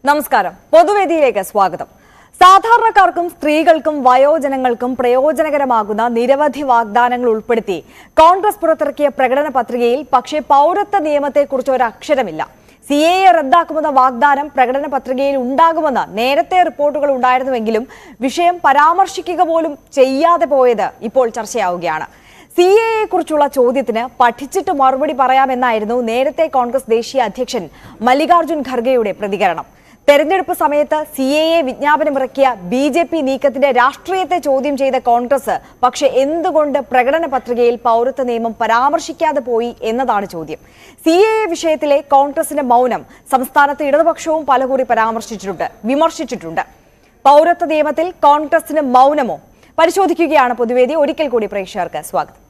നമസ്കാരം. പൊതുവേദിയിലേക്ക് സ്വാഗതം. സാധാരണക്കാർക്കും സ്ത്രീകൾക്കും വയോജനങ്ങൾക്കും പ്രയോജനകരമാകുന്ന നിരവധി വാഗ്ദാനങ്ങൾ ഉൾപ്പെടുത്തി കോൺഗ്രസ് പുറത്തിറക്കിയ പ്രകടന പത്രികയിൽ പക്ഷേ പൗരത്വ നിയമത്തെക്കുറിച്ച് ഒരു അക്ഷരമില്ല. CAA റദ്ദാക്കുമെന്ന വാഗ്ദാനം പ്രകടന പത്രികയിൽ ഉണ്ടാകുമെന്ന് നേരത്തെ റിപ്പോർട്ടുകൾ ഉണ്ടായിരുന്നുവെങ്കിലും വിഷയം പരാമർശിക്കുക പോലും ചെയ്യാതെ പോയത് ഇപ്പോൾ ചർച്ചയാവുകയാണ്. CAA കുറിച്ചുള്ള ചോദ്യത്തിന് പഠിച്ചിട്ട് മറുപടി പറയാമെന്നായിരുന്നു നേരത്തെ കോൺഗ്രസ് ദേശീയ അധ്യക്ഷൻ മല്ലികാർജുൻ ഖർഗെയുടെ പ്രതികരണം. തെരഞ്ഞെടുപ്പ് സമയത്ത് CAA വിജ്ഞാപനമിറക്കിയ BJP നീക്കത്തിന്റെ രാഷ്ട്രീയത്തെ ചോദ്യം ചെയ്ത കോൺഗ്രസ് പക്ഷേ എന്തുകൊണ്ട് പ്രകടന പത്രികയിൽ പൗരത്വ നിയമം പരാമർശിക്കാതെ പോയി എന്നതാണ് ചോദ്യം. CAA വിഷയത്തിലെ കോൺഗ്രസിന്റെ മൗനം സംസ്ഥാനത്ത് ഇടതുപക്ഷവും പലകുറി വിമർശിച്ചിട്ടുണ്ട്. പൗരത്വ നിയമത്തിൽ കോൺഗ്രസിന് മൗനമോ? പരിശോധിക്കുകയാണ് പൊതുവേദി. ഒരിക്കൽ കൂടി പ്രേക്ഷകർക്ക് സ്വാഗതം.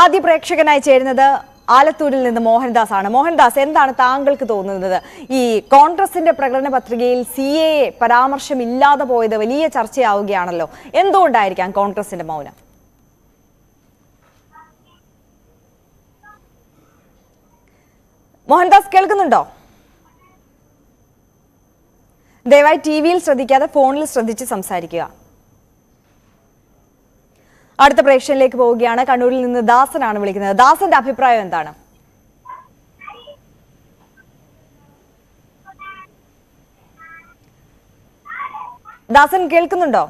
ആദ്യ പ്രേക്ഷകനായി ചേരുന്നത് ആലത്തൂരിൽ നിന്ന് മോഹൻദാസ് ആണ്. മോഹൻദാസ്, എന്താണ് താങ്കൾക്ക് തോന്നുന്നത്? ഈ കോൺഗ്രസിന്റെ പ്രകടന പത്രികയിൽ CAA പരാമർശമില്ലാതെ പോയത് വലിയ ചർച്ചയാവുകയാണല്ലോ. എന്തുകൊണ്ടായിരിക്കാം കോൺഗ്രസിന്റെ മൗനം? മോഹൻദാസ് കേൾക്കുന്നുണ്ടോ? ദയവായി TV-യിൽ ശ്രദ്ധിക്കാതെ ഫോണിൽ ശ്രദ്ധിച്ച് സംസാരിക്കുക. അടുത്ത പ്രേക്ഷകനിലേക്ക് പോവുകയാണ്. കണ്ണൂരിൽ നിന്ന് ദാസനാണ് വിളിക്കുന്നത്. ദാസന്റെ അഭിപ്രായം എന്താണ്? ദാസൻ കേൾക്കുന്നുണ്ടോ?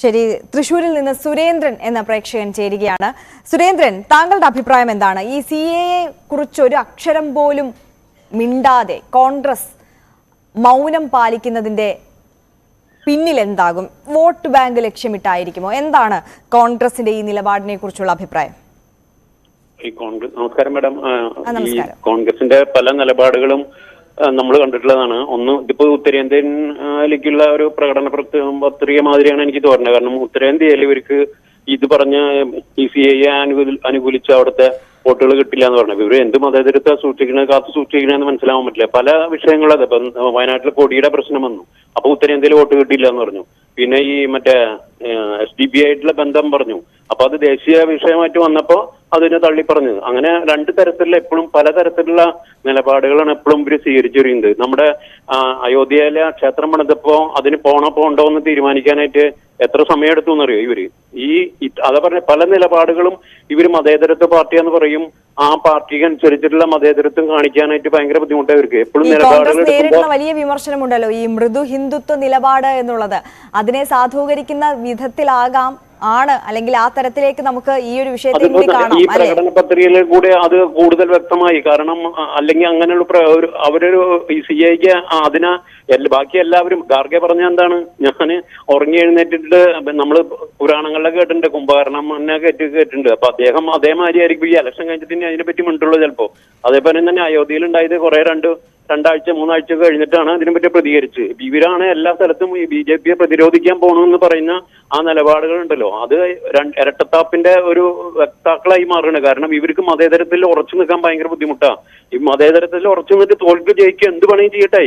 ശരി, തൃശ്ശൂരിൽ നിന്ന് സുരേന്ദ്രൻ എന്ന പ്രേക്ഷകൻ ചേരുകയാണ്. സുരേന്ദ്രൻ, താങ്കളുടെ അഭിപ്രായം എന്താണ്? ഈ CAA കുറിച്ചൊരു അക്ഷരം പോലും മിണ്ടാതെ കോൺഗ്രസ് മൗനം പാലിക്കുന്നതിന്റെ പിന്നിൽ എന്താകും? വോട്ട് ബാങ്ക് ലക്ഷ്യമിട്ടായിരിക്കുമോ? എന്താണ് കോൺഗ്രസിന്റെ ഈ നിലപാടിനെ കുറിച്ചുള്ള അഭിപ്രായം? നമസ്കാരം മാഡം. ഈ കോൺഗ്രസിന്റെ പല നിലപാടുകളും നമ്മൾ കണ്ടിട്ടുള്ളതാണ്. ഒന്ന്, ഇതിപ്പോ ഉത്തരേന്ത്യയിലേക്കുള്ള ഒരു പ്രകടന പത്രിക മാതിരിയാണ് എനിക്ക് തോന്നുന്നത്. കാരണം ഉത്തരേന്ത്യയിൽ ഇവർക്ക് ഇത് പറഞ്ഞ ഈ CAA അനുകൂലിച്ച അവിടുത്തെ വോട്ടുകൾ കിട്ടില്ല എന്ന് പറഞ്ഞു. ഇവര് എന്ത് മതേതരത്വം സൂക്ഷിക്കണത്, കാത്തു സൂക്ഷിക്കണെന്ന് മനസ്സിലാവാൻ പറ്റില്ല. പല വിഷയങ്ങളും ഇപ്പൊ വയനാട്ടിൽ കൊടിയുടെ പ്രശ്നം വന്നു, അപ്പൊ ഉത്തരേന്ത്യയിൽ വോട്ട് കിട്ടില്ല എന്ന് പറഞ്ഞു. പിന്നെ ഈ മറ്റേ SDP ആയിട്ടുള്ള ബന്ധം പറഞ്ഞു, അപ്പൊ അത് ദേശീയ വിഷയമായിട്ട് വന്നപ്പോ അതിനെ തള്ളി പറഞ്ഞത്. അങ്ങനെ രണ്ട് തരത്തിലുള്ള എപ്പോഴും പലതരത്തിലുള്ള നിലപാടുകളാണ് എപ്പോഴും ഇവര് സ്വീകരിച്ചിരുന്നത്. നമ്മുടെ അയോധ്യയിലെ ക്ഷേത്രം പണിതപ്പോ അതിന് പോണ്ടോ എന്ന് തീരുമാനിക്കാനായിട്ട് എത്ര സമയം എടുത്തു എന്നറിയോ ഇവര്? അതാ പറഞ്ഞ പല നിലപാടുകളും ഇവര് മതേതരത്വ പാർട്ടിയാന്ന് പറയും. ആ പാർട്ടിക്ക് അനുസരിച്ചിട്ടുള്ള മതേതരത്വം കാണിക്കാനായിട്ട് ഭയങ്കര ബുദ്ധിമുട്ടാണ് ഇവർക്ക്. എപ്പോഴും നിലപാടുകൾ വലിയ വിമർശനമുണ്ടല്ലോ ഈ മൃദു ഹിന്ദുത്വ നിലപാട് എന്നുള്ളത്. അതിനെ സാധൂകരിക്കുന്ന വിധത്തിലാകാം അല്ലെങ്കിൽ ആ തരത്തിലേക്ക് നമുക്ക് ഈ ഒരു വിഷയത്തിൽ ഈ പ്രകടന പത്രികയിൽ കൂടെ അത് കൂടുതൽ വ്യക്തമായി. കാരണം അല്ലെങ്കിൽ അങ്ങനെയുള്ള അവരൊരു ഈ CAA ബാക്കി എല്ലാവരും ഖാർഗെ പറഞ്ഞ എന്താണ്, ഞാന് ഉറങ്ങി എഴുന്നേറ്റിട്ട് നമ്മള് പുരാണങ്ങളിലൊക്കെ കേട്ടിട്ടുണ്ട്, കുംഭകർണം എന്നെ കേട്ടിട്ടുണ്ട്. അപ്പൊ അദ്ദേഹം അതേമാതിരി ആയിരിക്കും ഈ ഇലക്ഷൻ കഴിഞ്ഞിട്ട് അതിനെ പറ്റി മിണ്ടുള്ളൂ ചിലപ്പോ. അതേപോലെ തന്നെ അയോധ്യയിൽ ഉണ്ടായത് കുറെ രണ്ടാഴ്ച മൂന്നാഴ്ച കഴിഞ്ഞിട്ടാണ് അതിനെപ്പറ്റി പ്രതികരിച്ച്. ഇവരാണ് എല്ലാ സ്ഥലത്തും ഈ BJPയെ പ്രതിരോധിക്കാൻ പോകണമെന്ന് പറയുന്ന ആ നിലപാടുകളുണ്ടല്ലോ, അത് ഇരട്ടത്താപ്പിന്റെ ഒരു വക്താക്കളായി മാറുകയാണ്. കാരണം ഇവർക്ക് മതേതരത്തിൽ ഉറച്ചു നിൽക്കാൻ ഭയങ്കര ബുദ്ധിമുട്ടാണ്. ഈ മതേതരത്തിൽ ഉറച്ചു നിന്നിട്ട് തോൽക്ക് ജയിക്കുക എന്ത് പണിയും ചെയ്യട്ടെ.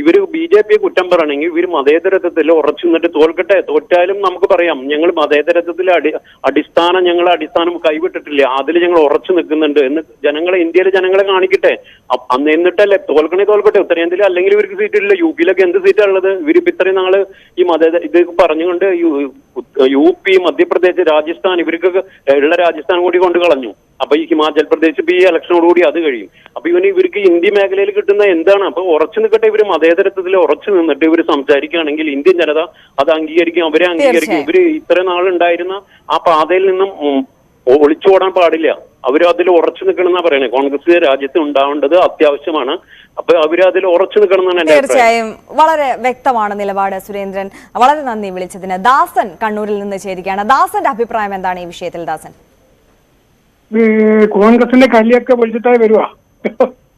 ഇവര് BJPയെ കുറ്റം പറയണമെങ്കിൽ ഇവര് മതേതരത്വത്തിൽ ഉറച്ചു നിന്നിട്ട് തോൽക്കട്ടെ. തോറ്റാലും നമുക്ക് പറയാം ഞങ്ങൾ മതേതരത്വത്തിലെ അടിസ്ഥാനം കൈവിട്ടിട്ടില്ല, അതിൽ ഞങ്ങൾ ഉറച്ചു നിൽക്കുന്നുണ്ട് എന്ന് ഇന്ത്യയിലെ ജനങ്ങളെ കാണിക്കട്ടെ. എന്നിട്ടല്ലേ തോൽക്കട്ടെ. ഉത്തരേന്ത്യയിൽ അല്ലെങ്കിൽ ഇവർക്ക് സീറ്റില്ല. UP-യിലൊക്കെ എന്ത് സീറ്റാണ് ഉള്ളത്? ഇവരിപ്പോ ഇത്രയും നാള് ഈ ഇത് പറഞ്ഞുകൊണ്ട് UP, മധ്യപ്രദേശ്, രാജസ്ഥാൻ, ഇവർക്കൊക്കെ ഉള്ള രാജസ്ഥാൻ കൂടി കൊണ്ട് കളഞ്ഞു. അപ്പൊ ഈ ഹിമാചൽ പ്രദേശ് ഈ ഇലക്ഷനോടുകൂടി അത് കഴിയും. അപ്പൊ ഇവർക്ക് ഇന്ത്യ മേഖലയിൽ കിട്ടുന്ന എന്താണ്? അപ്പൊ ഉറച്ചു നിൽക്കട്ടെ. ഇവര് മതേതരത്വത്തിൽ ഉറച്ചു നിന്നിട്ട് ഇവര് സംസാരിക്കുകയാണെങ്കിൽ ഇന്ത്യൻ ജനത അത് അംഗീകരിക്കും, അവരെ അംഗീകരിക്കും. ഇവര് ഇത്ര നാളുണ്ടായിരുന്ന ആ പാതയിൽ നിന്നും ഒളിച്ചോടാൻ പാടില്ല. അവര് അതിൽ ഉറച്ചു നിൽക്കണം എന്നാ പറയണേ. കോൺഗ്രസ് രാജ്യത്ത് ഉണ്ടാവേണ്ടത് അത്യാവശ്യമാണ്. അപ്പൊ അവര് അതിൽ ഉറച്ചു നിൽക്കണം എന്നാണ്. തീർച്ചയായും വളരെ വ്യക്തമാണ് നിലപാട്. സുരേന്ദ്രൻ, വളരെ നന്ദി വിളിച്ചതിന്. ദാസൻ കണ്ണൂരിൽ നിന്ന് ചേരുകയാണ്. ദാസന്റെ അഭിപ്രായം എന്താണ് ഈ വിഷയത്തിൽ? ദാസൻ, കോൺഗ്രസിന്റെ കല്ലിയൊക്കെ വിളിച്ചിട്ടായി വരുവാ.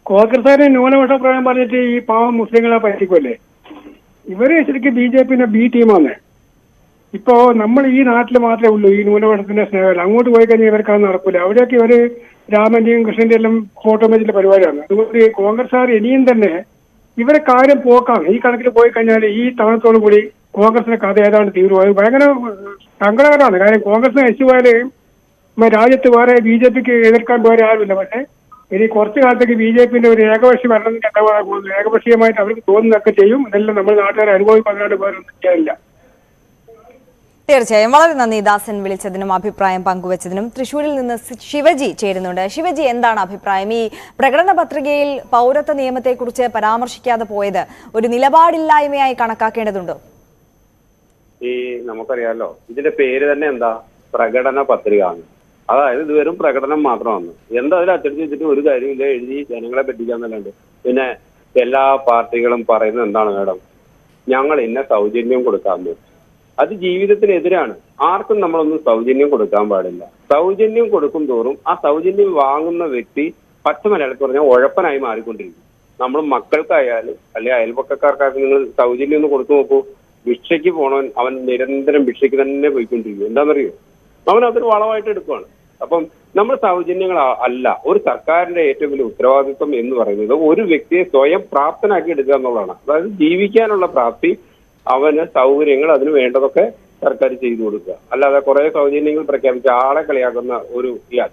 കോൺഗ്രസ്സുകാരെ ന്യൂനപക്ഷ പ്രായം പറഞ്ഞിട്ട് ഈ പാവം മുസ്ലിങ്ങളെ പറ്റിക്കുമല്ലേ. ഇവര് ശരിക്കും BJPന്റെ B ടീമാണ്. ഇപ്പോ നമ്മൾ ഈ നാട്ടിൽ മാത്രമേ ഉള്ളൂ ഈ ന്യൂനപക്ഷത്തിന്റെ സ്നേഹം. അങ്ങോട്ട് പോയി കഴിഞ്ഞാൽ ഇവർക്കത് നടക്കൂല. അവിടെയൊക്കെ ഇവര് രാമന്റെയും കൃഷ്ണന്റെയും എല്ലാം ഫോട്ടോ വെച്ചിട്ട് പരിപാടിയാണ്. അതുകൊണ്ട് കോൺഗ്രസ്സുകാർ ഇനിയും തന്നെ ഇവരെ കാര്യം പോക്കാണ്. ഈ കണക്കിൽ പോയി കഴിഞ്ഞാൽ ഈ തവണത്തോടു കൂടി കോൺഗ്രസിന്റെ കഥ ഏതാണ് തീരുമാനം. ഭയങ്കര സങ്കടകരമാണ്. കാര്യം കോൺഗ്രസ് നശിച്ചുപോയാല് രാജ്യത്ത് വേറെ BJPക്ക് എതിർക്കാൻ വേറെ ആരുമില്ല. പക്ഷെ ഇനി കുറച്ചു കാലത്തേക്ക് BJPന്റെ ഒരു ഏകപക്ഷി ഭരണത്തിന്റെ എന്താ പോകുന്നത്. ഏകപക്ഷീയമായിട്ട് അവർക്ക് തോന്നുന്നതൊക്കെ ചെയ്യും. ഇതെല്ലാം നമ്മൾ നാട്ടുകാരെ അനുഭവിക്കാനായിട്ട് വേറെ ഒന്നും ചെയ്യാനില്ല. തീർച്ചയായും വളരെ നന്ദി ദാസൻ വിളിച്ചതിനും അഭിപ്രായം പങ്കുവച്ചതിനും. തൃശ്ശൂരിൽ നിന്ന് ശിവജി ചേരുന്നുണ്ട്. ശിവജി, എന്താണ് അഭിപ്രായം? ഈ പ്രകടന പത്രികയിൽ പൗരത്വ നിയമത്തെക്കുറിച്ച് പരാമർശിക്കാതെ പോയത് ഒരു നിലപാടില്ലായ്മയായി കണക്കാക്കേണ്ടതുണ്ടോ? നമുക്കറിയാലോ, ഇതിന്റെ പേര് തന്നെ എന്താ, പ്രകടന പത്രിക ആണ്. അതായത് ഇത് വെറും പ്രകടനം മാത്രമാണ്. എന്താ അതിൽ അച്ചടിച്ച് വെച്ചിട്ട് ഒരു കാര്യമില്ല, എഴുതി ജനങ്ങളെ പറ്റിക്കാന്നല്ലാണ്ട്. പിന്നെ എല്ലാ പാർട്ടികളും പറയുന്നത് എന്താണ് മേഡം, ഞങ്ങൾ ഇന്ന സൗജന്യം കൊടുക്കാമെന്ന്. അത് ജീവിതത്തിനെതിരാണ്. ആർക്കും നമ്മളൊന്നും സൗജന്യം കൊടുക്കാൻ പാടില്ല. സൗജന്യം കൊടുക്കും തോറും ആ സൗജന്യം വാങ്ങുന്ന വ്യക്തി പച്ച മലയാളത്തിൽ പറഞ്ഞാൽ ഉഴപ്പനായി മാറിക്കൊണ്ടിരിക്കും. നമ്മൾ മക്കൾക്കായാലും അല്ലെങ്കിൽ അയൽപക്കക്കാർക്കായാലും നിങ്ങൾ സൗജന്യം ഒന്ന് കൊടുത്തു നോക്കൂ. ഭിക്ഷയ്ക്ക് പോണവൻ അവൻ നിരന്തരം ഭിക്ഷയ്ക്ക് തന്നെ പോയിക്കൊണ്ടിരിക്കും. എന്താണെന്നറിയോ, അവൻ അതൊരു വളമായിട്ട് എടുക്കുകയാണ്. അപ്പം നമ്മൾ സൗജന്യങ്ങൾ അല്ല, ഒരു സർക്കാരിന്റെ ഏറ്റവും വലിയ ഉത്തരവാദിത്വം എന്ന് പറയുന്നത് ഒരു വ്യക്തിയെ സ്വയം പ്രാപ്തനാക്കി എടുക്കുക എന്നുള്ളതാണ്. അതായത് ജീവിക്കാനുള്ള പ്രാപ്തി, അവന് സൗകര്യങ്ങൾ, അതിന് വേണ്ടതൊക്കെ സർക്കാർ ചെയ്തു കൊടുക്കുക. അല്ലാതെ കുറെ സൗജന്യങ്ങൾ പ്രഖ്യാപിച്ച് ആളെ കളിയാക്കുന്ന ഒരു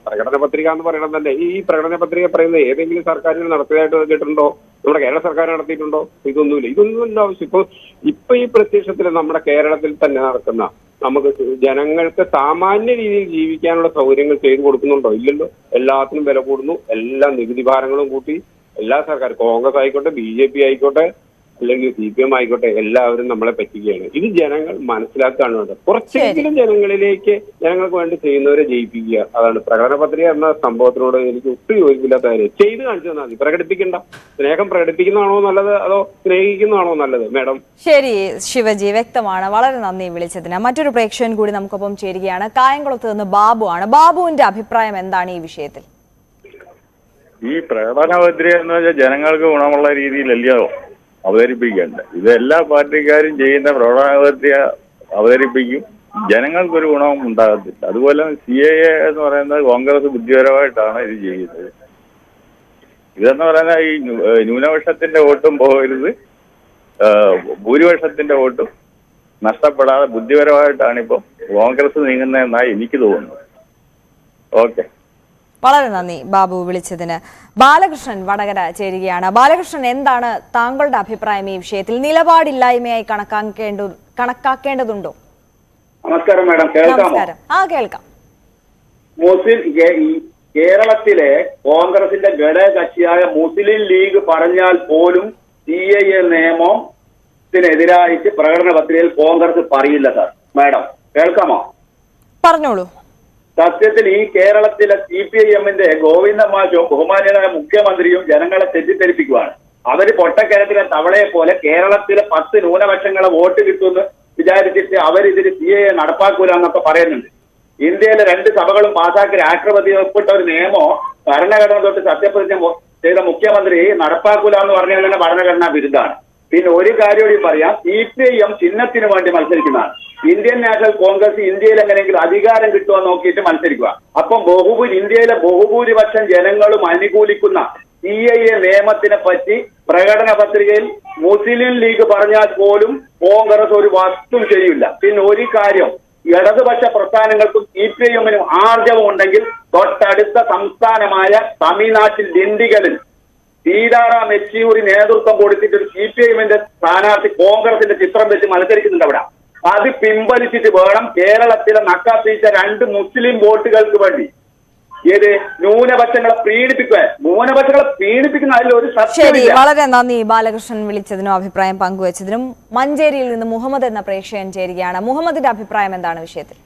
പ്രകടന പത്രിക എന്ന് പറയുന്നത് തന്നെ, ഈ പ്രകടന പത്രിക പറയുന്നത് ഏതെങ്കിലും സർക്കാരിൽ നടത്തിയതായിട്ട് കേട്ടിട്ടുണ്ടോ? നമ്മുടെ കേരള സർക്കാർ നടത്തിയിട്ടുണ്ടോ? ഇതൊന്നും ആവശ്യം. ഇപ്പൊ ഈ പ്രത്യക്ഷത്തിൽ നമ്മുടെ കേരളത്തിൽ തന്നെ നടക്കുന്ന, നമുക്ക് ജനങ്ങൾക്ക് സാമാന്യ രീതിയിൽ ജീവിക്കാനുള്ള സൗകര്യങ്ങൾ ചെയ്തു കൊടുക്കുന്നുണ്ടോ? ഇല്ലല്ലോ. എല്ലാത്തിനും വില കൂടുന്നു, എല്ലാ നികുതി ഭാരങ്ങളും കൂട്ടി, എല്ലാ സർക്കാർ, കോൺഗ്രസ് ആയിക്കോട്ടെ, BJP ആയിക്കോട്ടെ, അല്ലെങ്കിൽ CPM ആയിക്കോട്ടെ, എല്ലാവരും നമ്മളെ പറ്റിക്കുകയാണ്. ഇത് ജനങ്ങൾ മനസ്സിലാക്കുകയാണ് വേണ്ടത്. കുറച്ചെങ്കിലും ജനങ്ങൾക്ക് വേണ്ടി ചെയ്യുന്നവരെ ജയിപ്പിക്കുക. അതാണ് പ്രകടന പത്രിക എന്ന സംഭവത്തിനോട് എനിക്ക് ഒട്ടും യോജിപ്പില്ലാത്ത കാര്യം. ചെയ്ത് കാണിച്ചു തന്നാൽ മതി, പ്രകടിപ്പിക്കണ്ട. സ്നേഹം പ്രകടിപ്പിക്കുന്നതാണോ നല്ലത്, അതോ സ്നേഹിക്കുന്നതാണോ നല്ലത് മേഡം? ശരി ശിവജി, വ്യക്തമാണ്. വളരെ നന്ദി വിളിച്ചതിന്. മറ്റൊരു പ്രേക്ഷകൻ കൂടി നമുക്കൊപ്പം ചേരുകയാണ്. കായംകുളത്ത് നിന്ന് ബാബു ആണ്. ബാബുവിന്റെ അഭിപ്രായം എന്താണ് ഈ വിഷയത്തിൽ? ഈ പ്രകടന പത്രിക എന്ന് വെച്ചാൽ ജനങ്ങൾക്ക് ഗുണമുള്ള രീതിയിലല്ലോ അവതരിപ്പിക്കേണ്ട. ഇത് എല്ലാ പാർട്ടിക്കാരും ചെയ്യുന്ന പ്രകടന പത്രിക അവതരിപ്പിക്കും, ജനങ്ങൾക്കൊരു ഗുണവും ഉണ്ടാകത്തില്ല. അതുപോലെ CAA എന്ന് പറയുന്നത് കോൺഗ്രസ് ബുദ്ധിപരമായിട്ടാണ് ഇത് ചെയ്യുന്നത്. ഇതെന്ന് പറയുന്നത് ഈ ന്യൂനപക്ഷത്തിന്റെ വോട്ടും പോകരുത്, ഭൂരിപക്ഷത്തിന്റെ വോട്ടും നഷ്ടപ്പെടാതെ ബുദ്ധിപരമായിട്ടാണ് ഇപ്പം കോൺഗ്രസ് നീങ്ങുന്നതെന്നാണ് എനിക്ക് തോന്നുന്നത്. ഓക്കെ, വളരെ നന്ദി ബാബു വിളിച്ചതിന്. ബാലകൃഷ്ണൻ വടകര ചേരുകയാണ്. ബാലകൃഷ്ണൻ, എന്താണ് താങ്കളുടെ അഭിപ്രായം ഈ വിഷയത്തിൽ? നിലപാടില്ലായ്മയായി കണക്കാക്കേണ്ടതുണ്ടോ? നമസ്കാരം മാഡം, നമസ്കാരം. കേൾക്കാം. കേരളത്തിലെ കോൺഗ്രസിന്റെ ഘടകകക്ഷിയായ മുസ്ലിം ലീഗ് പറഞ്ഞാൽ പോലും CAA നിയമത്തിനെതിരായിട്ട് പ്രകടന പത്രികയിൽ കോൺഗ്രസ് പറയില്ല സാർ. മാഡം കേൾക്കാമോ? പറഞ്ഞോളൂ. സത്യത്തിൽ ഈ കേരളത്തിലെ CPIMന്റെ ഗോവിന്ദ മാഷും ബഹുമാന്യനായ മുഖ്യമന്ത്രിയും ജനങ്ങളെ തെറ്റിദ്ധരിപ്പിക്കുകയാണ്. അവര് പൊട്ടക്കിഴറ്റിലെ തവളയെ പോലെ കേരളത്തിലെ 10 ന്യൂനപക്ഷങ്ങളെ വോട്ട് കിട്ടുമെന്ന് വിചാരിച്ചിട്ട് അവരിതിന് CAA നടപ്പാക്കൂല എന്നൊക്കെ പറയുന്നുണ്ട്. ഇന്ത്യയിലെ 2 സഭകളും പാസാക്കി രാഷ്ട്രപതി ഒപ്പിട്ട ഒരു നിയമം ഭരണഘടന തൊട്ട് സത്യപ്രതിജ്ഞ ചെയ്ത മുഖ്യമന്ത്രി നടപ്പാക്കൂല എന്ന് പറഞ്ഞാൽ തന്നെ ഭരണഘടനാ വിരുദ്ധമാണ്. പിന്നെ ഒരു കാര്യം കൂടി പറയാം, CPIM ചിഹ്നത്തിന് വേണ്ടി മത്സരിക്കുന്നതാണ്. ഇന്ത്യൻ നാഷണൽ കോൺഗ്രസ് ഇന്ത്യയിൽ എങ്ങനെയെങ്കിലും അധികാരം കിട്ടുമോ നോക്കിയിട്ട് മത്സരിക്കുക. അപ്പം ഇന്ത്യയിലെ ബഹുഭൂരിപക്ഷം ജനങ്ങളും അനുകൂലിക്കുന്ന CAA നിയമത്തിനെ പറ്റി പ്രകടന പത്രികയിൽ മുസ്ലിം ലീഗ് പറഞ്ഞാൽ പോലും കോൺഗ്രസ് ഒരു വസ്തും ചെയ്യില്ല. പിന്നെ ഒരു കാര്യം, ഇടതുപക്ഷ പ്രസ്ഥാനങ്ങൾക്കും CPIMനും ആർജവം ഉണ്ടെങ്കിൽ തൊട്ടടുത്ത സംസ്ഥാനമായ തമിഴ്നാട്ടിൽ ദിണ്ടിഗലിൽ സീതാറാം യെച്ചൂരി നേതൃത്വം കൊടുത്തിട്ട് ഒരു CPIMന്റെ സ്ഥാനാർത്ഥി കോൺഗ്രസിന്റെ ചിത്രം വെച്ച് മത്സരിക്കുന്നുണ്ട് അവിടെ. അത് പിൻവലിച്ചിട്ട് വേണം കേരളത്തിലെ നക്കാപ്പീച്ച 2 മുസ്ലിം വോട്ടുകൾക്ക് വേണ്ടി ഏത് ന്യൂനപക്ഷങ്ങളെ പീഡിപ്പിക്കുന്ന അതിൽ ഒരു ശരി, വളരെ നന്ദി ബാലകൃഷ്ണൻ വിളിച്ചതിനും അഭിപ്രായം പങ്കുവച്ചതിനും. മഞ്ചേരിയിൽ നിന്ന് മുഹമ്മദ് എന്ന പ്രേക്ഷകൻ ചേരുകയാണ്. മുഹമ്മദിന്റെ അഭിപ്രായം എന്താണ് വിഷയത്തിൽ?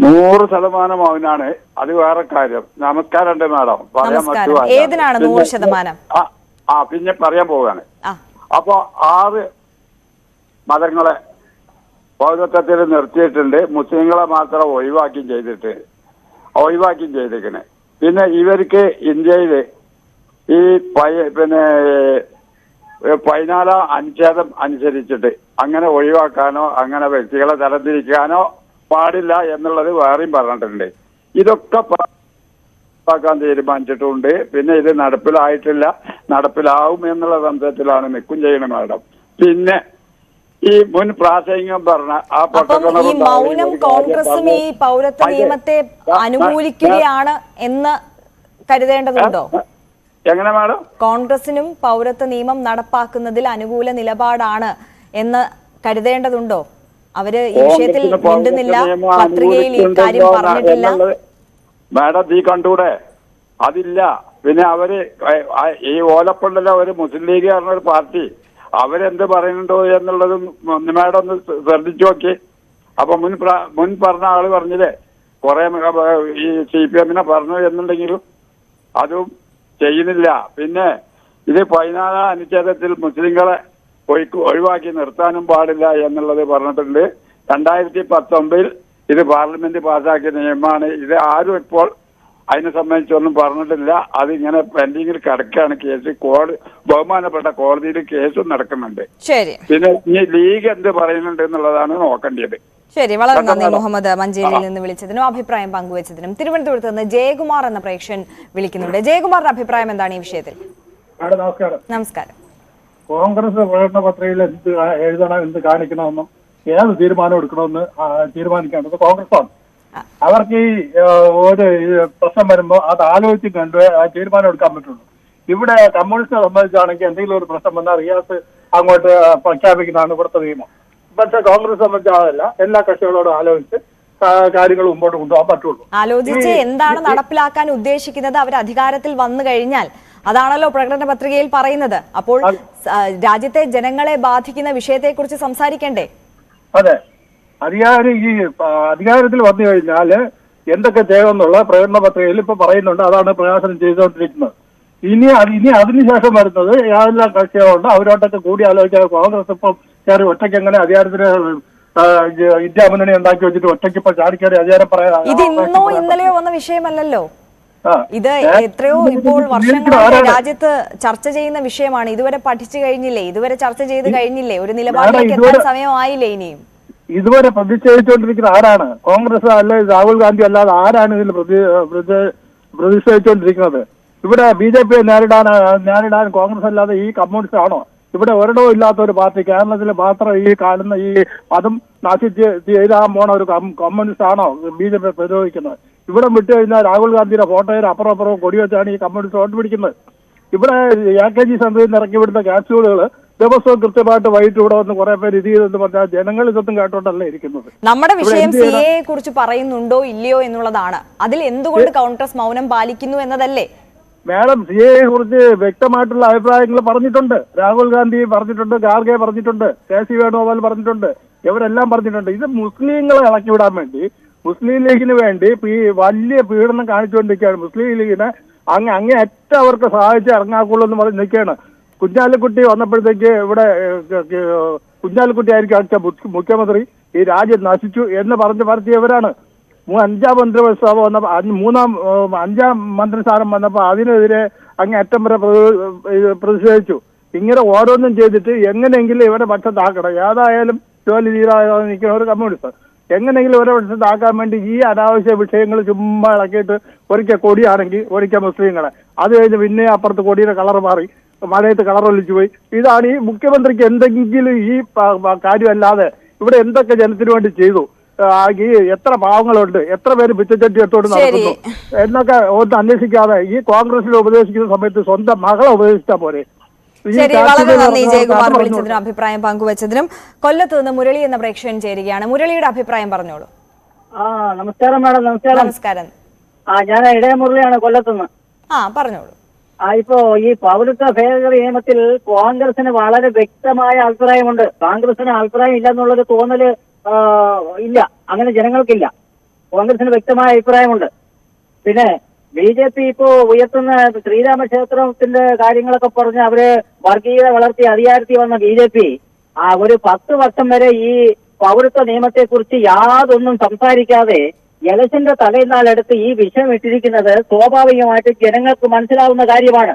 100% അവനാണ്. അത് വേറെ കാര്യം. നമസ്കാരം മാഡം. നമസ്കാരം. ഏതിനാണ് 100%? പിന്നെ പറയാൻ പോവുകയാണ്. അപ്പൊ 6 മതങ്ങളെ പൗരത്വത്തിൽ നിർത്തിയിട്ടുണ്ട്. മുസ്ലിങ്ങളെ മാത്രം ഒഴിവാക്കി ചെയ്തേക്കണേ. പിന്നെ ഇവർക്ക് ഇന്ത്യയിൽ ഈ 14 അനുച്ഛേദം അനുസരിച്ചിട്ട് അങ്ങനെ ഒഴിവാക്കാനോ അങ്ങനെ വ്യക്തികളെ തരംതിരിക്കാനോ പാടില്ല എന്നുള്ളത് വേറെയും പറഞ്ഞിട്ടുണ്ട്. ഇതൊക്കെ ാക്കാൻ തീരുമാനിച്ചിട്ടുണ്ട്. പിന്നെ ഇത് നടപ്പിലായിട്ടില്ല, നടപ്പിലാവും എന്നുള്ള സംശയത്തിലാണ് നിൽക്കും ചെയ്യണം മാഡം. പിന്നെ ഈ മുൻ പ്രാസംഗികം പറഞ്ഞ ആ അപ്പം ഈ മൗനം കോൺഗ്രസും ഈ പൗരത്വ നിയമത്തെ അനുകൂലിക്കുകയാണ് എന്ന് കരുതേണ്ടതുണ്ടോ? എങ്ങനെ മാഡം? കോൺഗ്രസിനും പൗരത്വ നിയമം നടപ്പാക്കുന്നതിൽ അനുകൂല നിലപാടാണ് എന്ന് കരുതേണ്ടതുണ്ടോ? അവര് ഈ വിഷയത്തിൽ മിണ്ടുന്നില്ല, പത്രികയിൽ ഈ കാര്യം പറഞ്ഞിട്ടില്ല. മാഡം ഈ കണ്ടൂടെ? അതില്ല. പിന്നെ അവര് ഈ ഓലപ്പള്ളിലെ ഒരു മുസ്ലിം ലീഗ് പറഞ്ഞൊരു പാർട്ടി അവരെന്ത് പറയുന്നുണ്ടോ എന്നുള്ളത് മാഡം ഒന്ന് ശ്രദ്ധിച്ചു നോക്കി. അപ്പൊ മുൻ പറഞ്ഞ ആള് പറഞ്ഞില്ലേ കുറെ ഈ CPM പറഞ്ഞു എന്നുണ്ടെങ്കിലും അതും ചെയ്യുന്നില്ല. പിന്നെ ഇത് 14 അനുച്ഛേദത്തിൽ മുസ്ലിങ്ങളെ ഒഴിവാക്കി നിർത്താനും പാടില്ല എന്നുള്ളത് പറഞ്ഞിട്ടുണ്ട്. 2019 ഇത് പാർലമെന്റ് പാസ്സാക്കിയ നിയമമാണ്. ഇത് ആരും ഇപ്പോൾ അതിനെ സംബന്ധിച്ചൊന്നും പറഞ്ഞിട്ടില്ല. അതിങ്ങനെ പെൻഡിങ്ങിൽ കിടക്കുകയാണ് കേസ്. ബഹുമാനപ്പെട്ട കോടതിയിൽ കേസും നടക്കുന്നുണ്ട്. ശരി, പിന്നെ ഈ ലീഗ് എന്ത് പറയുന്നുണ്ട് എന്നുള്ളതാണ് നോക്കേണ്ടത്. ശരി, വളരെ നന്ദി മുഹമ്മദ് മഞ്ചേരിയിൽ നിന്ന് വിളിച്ചതിനും അഭിപ്രായം പങ്കുവച്ചതിനും. തിരുവനന്തപുരത്ത് നിന്ന് ജയകുമാർ എന്ന പ്രേക്ഷകൻ വിളിക്കുന്നുണ്ട്. ജയകുമാറിന്റെ അഭിപ്രായം എന്താണ് ഈ വിഷയത്തിൽ? നമസ്കാരം. നമസ്കാരം. കോൺഗ്രസ് പ്രകടന പത്രികയിൽ എന്ത് എഴുതണം, എന്ത് കാണിക്കണമെന്നും ഏത് തീരുമാനം എടുക്കണമെന്ന് തീരുമാനിക്കേണ്ടത് കോൺഗ്രസാണ്. അവർക്ക് ഈ ഒരു പ്രശ്നം വരുമ്പോൾ അത് ആലോചിച്ച് കണ്ട് ആ തീരുമാനം എടുക്കാൻ പറ്റുള്ളൂ. ഇവിടെ കമ്മ്യൂണിസ്റ്റിനെ സംബന്ധിച്ചാണെങ്കിൽ എന്തെങ്കിലും ഒരു പ്രശ്നം വന്നാൽ റിയാസ് അങ്ങോട്ട് പ്രഖ്യാപിക്കുന്നതാണ് ഇവിടുത്തെ നിയമം. പക്ഷെ കോൺഗ്രസ് സംബന്ധിച്ച് അതല്ല, എല്ലാ കക്ഷികളോടും ആലോചിച്ച് കാര്യങ്ങൾ മുമ്പോട്ട് കൊണ്ടുപോകാൻ പറ്റുള്ളൂ. ആലോചിച്ച് എന്താണ് നടപ്പിലാക്കാൻ ഉദ്ദേശിക്കുന്നത് അവർ അധികാരത്തിൽ വന്നു കഴിഞ്ഞാൽ അതാണല്ലോ പ്രകടന പത്രികയിൽ പറയുന്നത്. അപ്പോൾ രാജ്യത്തെ ജനങ്ങളെ ബാധിക്കുന്ന വിഷയത്തെക്കുറിച്ച് സംസാരിക്കണ്ടേ? അതെ, അധികാരത്തിൽ വന്നു കഴിഞ്ഞാൽ എന്തൊക്കെ ചെയ്യണമെന്നുള്ള പ്രകടന പത്രികയിൽ ഇപ്പൊ പറയുന്നുണ്ട്. അതാണ് പ്രകാശനം ചെയ്തുകൊണ്ടിരിക്കുന്നത്. ഇനി അതിനുശേഷം വരുന്നത് ഏതെല്ലാം കക്ഷികളുണ്ട് അവരോട്ടൊക്കെ കൂടി ആലോചിക്കാൻ കോൺഗ്രസ് ഇപ്പം കയറി ഒറ്റയ്ക്ക് എങ്ങനെ അധികാരത്തിന് ഇന്ത്യ മുന്നണി ഉണ്ടാക്കി വെച്ചിട്ട് ഒറ്റയ്ക്ക് ഇപ്പൊ ചാടിക്കയറി അധികാരം പറയാൻ ഇത് ഇന്നോ ഇന്നലെയോ വന്ന വിഷയമല്ലല്ലോ. ഇത് എത്രയോ ഇപ്പോൾ വർഷങ്ങളായി രാജ്യത്ത് ചർച്ച ചെയ്യുന്ന വിഷയമാണ്. ഇതുവരെ പഠിച്ചു കഴിഞ്ഞില്ലേ? ഇതുവരെ ചർച്ച ചെയ്ത് കഴിഞ്ഞില്ലേ? ഒരു നിലപാടിലേക്ക് എത്താൻ സമയമായില്ലേ? ഇനിയും ഇതുവരെ പ്രതിഷേധിച്ചുകൊണ്ടിരിക്കുന്ന ആരാണ്? കോൺഗ്രസ് അല്ലെ രാഹുൽ ഗാന്ധി അല്ലാതെ ആരാണ് ഇതിൽ പ്രതിഷേധിച്ചുകൊണ്ടിരിക്കുന്നത്? ഇവിടെ BJP നേരിടാൻ കോൺഗ്രസ് അല്ലാതെ ഈ കമ്മ്യൂണിസ്റ്റ് ആണോ? ഇവിടെ ഒരിടവും ഇല്ലാത്ത ഒരു പാർട്ടി കേരളത്തിൽ മാത്രം ഈ കാണുന്ന ഈ അതും നശിച്ച് ചെയ്താൻ പോണ ഒരു കമ്മ്യൂണിസ്റ്റ് ആണോ BJP പ്രതിരോധിക്കുന്നത്? ഇവിടെ വിട്ടു കഴിഞ്ഞാൽ രാഹുൽ ഗാന്ധിയുടെ ഫോട്ടോയിൽ അപ്പുറം കൊടിവെച്ചാണ് ഈ കമ്മ്യൂണിസ്റ്റ് വോട്ട് പിടിക്കുന്നത്. ഇവിടെ AKG സമിതിയിൽ ഇറക്കി വിടുന്ന ക്യാപ്സ്യൂളുകൾ ദിവസവും കൃത്യമായിട്ട് വൈകിട്ട് ഇവിടെ വന്ന് കുറെ പേര് ഇത് ചെയ്തെന്ന് പറഞ്ഞാൽ ജനങ്ങൾ ഇതൊന്നും കേട്ടോണ്ടല്ലേ ഇരിക്കുന്നത്. നമ്മുടെ വിഷയം CAA കുറിച്ച് പറയുന്നുണ്ടോ ഇല്ലയോ എന്നുള്ളതാണ്. അതിൽ എന്തുകൊണ്ട് കോൺഗ്രസ് മൗനം പാലിക്കുന്നു എന്നതല്ലേ? മാഡം, CAA കുറിച്ച് വ്യക്തമായിട്ടുള്ള അഭിപ്രായങ്ങൾ പറഞ്ഞിട്ടുണ്ട്. രാഹുൽ ഗാന്ധി പറഞ്ഞിട്ടുണ്ട്, ഖാർഗെ പറഞ്ഞിട്ടുണ്ട്, KC വേണുഗോപാൽ പറഞ്ഞിട്ടുണ്ട്, ഇവരെല്ലാം പറഞ്ഞിട്ടുണ്ട്. ഇത് മുസ്ലിങ്ങളെ ഇളക്കി വിടാൻ വേണ്ടി, മുസ്ലിം ലീഗിന് വേണ്ടി വലിയ പീഡനം കാണിച്ചുകൊണ്ടിരിക്കുകയാണ്. മുസ്ലിം ലീഗിനെ അങ്ങേയറ്റം അവർക്ക് സഹായിച്ച് ഇറങ്ങാക്കുള്ളൂ എന്ന് പറഞ്ഞ് നിൽക്കുകയാണ്. കുഞ്ഞാലിക്കുട്ടി വന്നപ്പോഴത്തേക്ക് ഇവിടെ കുഞ്ഞാലിക്കുട്ടി ആയിരിക്കും അടുത്ത മുഖ്യമന്ത്രി, ഈ രാജ്യം നശിച്ചു എന്ന് പറഞ്ഞവരാണ്. 5ാം മന്ത്രിസഭ വന്നപ്പോൾ 5ാം മന്ത്രിസ്ഥാനം വന്നപ്പോൾ അതിനെതിരെ അങ്ങേയറ്റം വരെ പ്രതിഷേധിച്ചു. ഇങ്ങനെ ഓരോന്നും ചെയ്തിട്ട് എങ്ങനെയെങ്കിലും ഇവരെ പക്ഷത്താക്കണം. ഏതായാലും ജോലി തീരാതെ നിൽക്കുന്ന ഒരു കമ്മ്യൂണിസ്റ്റ് എങ്ങനെയെങ്കിലും ഇവരെ പക്ഷത്താക്കാൻ വേണ്ടി ഈ അനാവശ്യ വിഷയങ്ങൾ ചുമ്മാ ഇളക്കിയിട്ട് ഒരിക്കൽ കൊടിയാണെങ്കിൽ ഒരിക്കൽ മുസ്ലിങ്ങളെ, അത് കഴിഞ്ഞ് പിന്നെ അപ്പുറത്ത് കൊടിയുടെ കളർ മാറി, മഴയത്ത് കളറൊലിച്ചു പോയി. ഇതാണ് ഈ മുഖ്യമന്ത്രിക്ക് എന്തെങ്കിലും ഈ കാര്യമല്ലാതെ ഇവിടെ എന്തൊക്കെ ജനത്തിന് വേണ്ടി ചെയ്തു, ഈ എത്ര പാവങ്ങളുണ്ട്, എത്ര പേര് പിച്ചച്ചട്ടി എടുത്തോണ്ട് നടക്കുന്നു എന്നൊക്കെ ഒന്ന് അന്വേഷിക്കാതെ ഈ കോൺഗ്രസിൽ ഉപദേശിക്കുന്ന സമയത്ത് സ്വന്തം മകളെ ഉപദേശിച്ചാൽ പോരെ. ശരി, വളരെ നന്ദി ജയകുമാർ വിളിച്ചതിനും അഭിപ്രായം പങ്കുവച്ചതിനും. കൊല്ലത്ത് നിന്ന് മുരളി എന്ന പ്രേക്ഷകൻ ചേരുകയാണ്. മുരളിയുടെ അഭിപ്രായം പറഞ്ഞോളൂ. നമസ്കാരം മാഡം. നമസ്കാരം. ഞാൻ ഇടയ മുരളിയാണ്, കൊല്ലത്തുനിന്ന്. പറഞ്ഞോളൂ. ഇപ്പോ ഈ പൗരത്വ ഭേദഗതി നിയമത്തിൽ കോൺഗ്രസിന് വളരെ വ്യക്തമായ അഭിപ്രായമുണ്ട്. കോൺഗ്രസിന് അഭിപ്രായം ഇല്ലെന്നുള്ളൊരു തോന്നല് ഇല്ല, അങ്ങനെ ജനങ്ങൾക്കില്ല. കോൺഗ്രസിന് വ്യക്തമായ അഭിപ്രായമുണ്ട്. പിന്നെ BJP ഇപ്പോ ഉയർത്തുന്ന ശ്രീരാമക്ഷേത്രത്തിന്റെ കാര്യങ്ങളൊക്കെ പറഞ്ഞ് അവര് വർഗീയത വളർത്തി അധികാരത്തിൽ വന്ന BJP ഒരു 10 വർഷം വരെ ഈ പൗരത്വ നിയമത്തെ കുറിച്ച് യാതൊന്നും സംസാരിക്കാതെ ഇലക്ഷന്റെ തലേന്നാളെടുത്ത് ഈ വിഷയം ഇട്ടിരിക്കുന്നത് സ്വാഭാവികമായിട്ട് ജനങ്ങൾക്ക് മനസ്സിലാവുന്ന കാര്യമാണ്.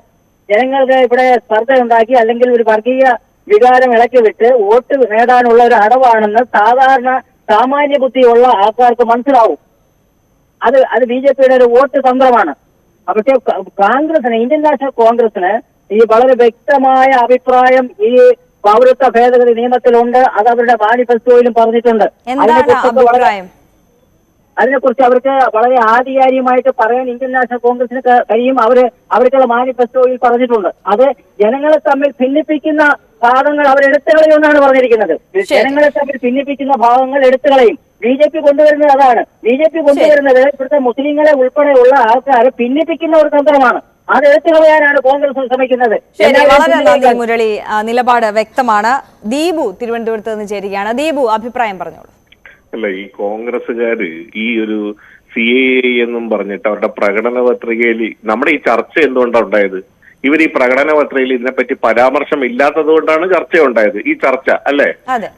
ജനങ്ങൾക്ക് ഇവിടെ സ്പർദ്ധ ഉണ്ടാക്കി അല്ലെങ്കിൽ ഒരു വർഗീയ വികാരം ഇളക്കി വിട്ട് വോട്ട് നേടാനുള്ള ഒരു അടവാണെന്ന് സാമാന്യ ബുദ്ധിയുള്ള ആൾക്കാർക്ക് മനസ്സിലാവും. അത് BJPയുടെ ഒരു വോട്ട് തന്ത്രമാണ്. പക്ഷെ കോൺഗ്രസിന്, ഇന്ത്യൻ നാഷണൽ കോൺഗ്രസിന് ഈ വളരെ വ്യക്തമായ അഭിപ്രായം ഈ പൗരത്വ ഭേദഗതി നിയമത്തിലുണ്ട്. അത് അവരുടെ മാനിഫെസ്റ്റോയിലും പറഞ്ഞിട്ടുണ്ട്. അതിനെക്കുറിച്ച് അവർക്ക് വളരെ ആധികാരികമായിട്ട് പറയാൻ ഇന്ത്യൻ നാഷണൽ കോൺഗ്രസിന് കഴിയും. അവർക്കുള്ള മാനിഫെസ്റ്റോയിൽ പറഞ്ഞിട്ടുണ്ട്. അത് ജനങ്ങളെ തമ്മിൽ ഭിന്നിപ്പിക്കുന്ന ഭാഗങ്ങൾ അവരെടുത്തു കളയുമെന്നാണ് പറഞ്ഞിരിക്കുന്നത്. ജനങ്ങളെ തമ്മിൽ ഭിന്നിപ്പിക്കുന്ന ഭാഗങ്ങൾ എടുത്തു കളയും. BJP കൊണ്ടുവരുന്നത് അതാണ്. BJP കൊണ്ടുവരുന്നത് ഇവിടുത്തെ മുസ്ലിങ്ങളെ ഉൾപ്പെടെയുള്ള ആൾക്കാരെ ഭിന്നിപ്പിക്കുന്ന ഒരു തന്ത്രമാണ്. അത് എടുത്തു കളയാനാണ് കോൺഗ്രസ് ശ്രമിക്കുന്നത്. വളരെ നന്ദി മുരളി, നിലപാട് വ്യക്തമാണ്. ദീപു തിരുവനന്തപുരത്ത് നിന്ന് ചേരുകയാണ്. ദീപു, അഭിപ്രായം പറഞ്ഞോളൂ. അല്ല, ഈ കോൺഗ്രസ്സുകാര് ഈ ഒരു CAA എന്നും പറഞ്ഞിട്ട് അവരുടെ പ്രകടന പത്രികയിൽ നമ്മുടെ ഈ ചർച്ച എന്തുകൊണ്ടാണ് ഉണ്ടായത്? ഇവർ ഈ പ്രകടന പത്രികയിൽ ഇതിനെപ്പറ്റി പരാമർശം ഇല്ലാത്തത് കൊണ്ടാണ് ചർച്ച ഉണ്ടായത്. ഈ ചർച്ച അല്ലേ?